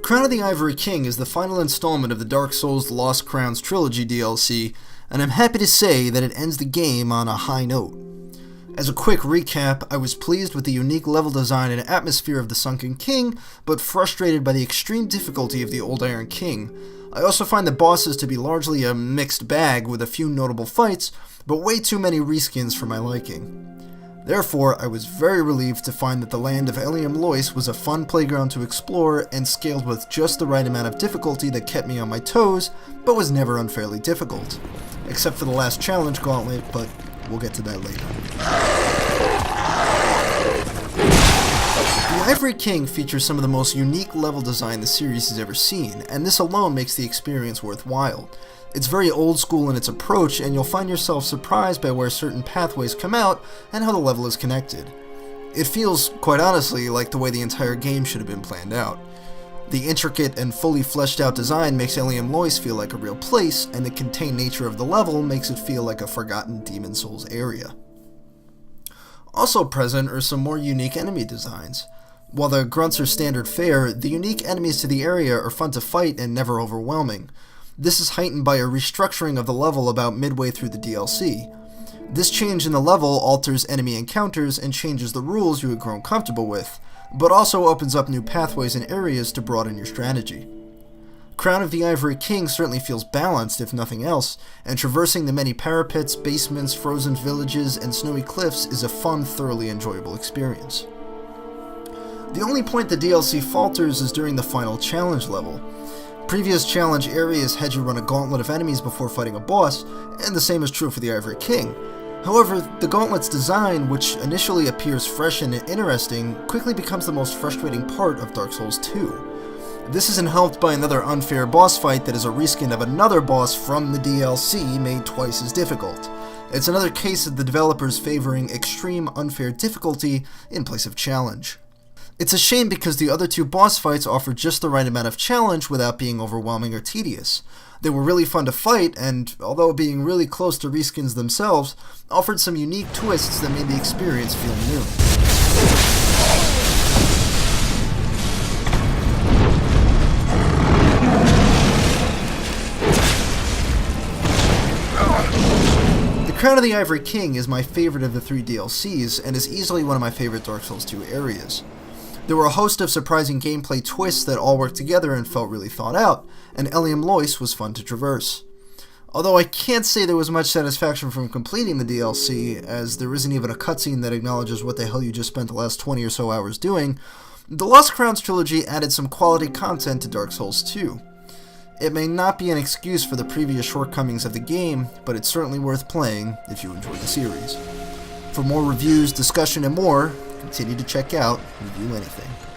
Crown of the Ivory King is the final installment of the Dark Souls Lost Crowns Trilogy DLC, and I'm happy to say that it ends the game on a high note. As a quick recap, I was pleased with the unique level design and atmosphere of the Sunken King, but frustrated by the extreme difficulty of the Old Iron King. I also find the bosses to be largely a mixed bag with a few notable fights, but way too many reskins for my liking. Therefore, I was very relieved to find that the land of Eliam Lois was a fun playground to explore and scaled with just the right amount of difficulty that kept me on my toes, but was never unfairly difficult. Except for the last challenge gauntlet, but we'll get to that later. The Ivory King features some of the most unique level design the series has ever seen, and this alone makes the experience worthwhile. It's very old school in its approach, and you'll find yourself surprised by where certain pathways come out and how the level is connected. It feels, quite honestly, like the way the entire game should have been planned out. The intricate and fully fleshed out design makes Eliam Lois feel like a real place, and the contained nature of the level makes it feel like a forgotten Demon Souls area. Also present are some more unique enemy designs. While the grunts are standard fare, the unique enemies to the area are fun to fight and never overwhelming. This is heightened by a restructuring of the level about midway through the DLC. This change in the level alters enemy encounters and changes the rules you had grown comfortable with, but also opens up new pathways and areas to broaden your strategy. Crown of the Ivory King certainly feels balanced, if nothing else, and traversing the many parapets, basements, frozen villages, and snowy cliffs is a fun, thoroughly enjoyable experience. The only point the DLC falters is during the final challenge level. Previous challenge areas had you run a gauntlet of enemies before fighting a boss, and the same is true for the Ivory King. However, the gauntlet's design, which initially appears fresh and interesting, quickly becomes the most frustrating part of Dark Souls 2. This isn't helped by another unfair boss fight that is a reskin of another boss from the DLC made twice as difficult. It's another case of the developers favoring extreme unfair difficulty in place of challenge. It's a shame because the other two boss fights offered just the right amount of challenge without being overwhelming or tedious. They were really fun to fight, and although being really close to reskins themselves, offered some unique twists that made the experience feel new. The Crown of the Ivory King is my favorite of the three DLCs, and is easily one of my favorite Dark Souls 2 areas. There were a host of surprising gameplay twists that all worked together and felt really thought out, and Eliam Lois was fun to traverse. Although I can't say there was much satisfaction from completing the DLC, as there isn't even a cutscene that acknowledges what the hell you just spent the last 20 or so hours doing, the Lost Crowns trilogy added some quality content to Dark Souls 2. It may not be an excuse for the previous shortcomings of the game, but it's certainly worth playing if you enjoy the series. For more reviews, discussion, and more, continue to check out Review Anything.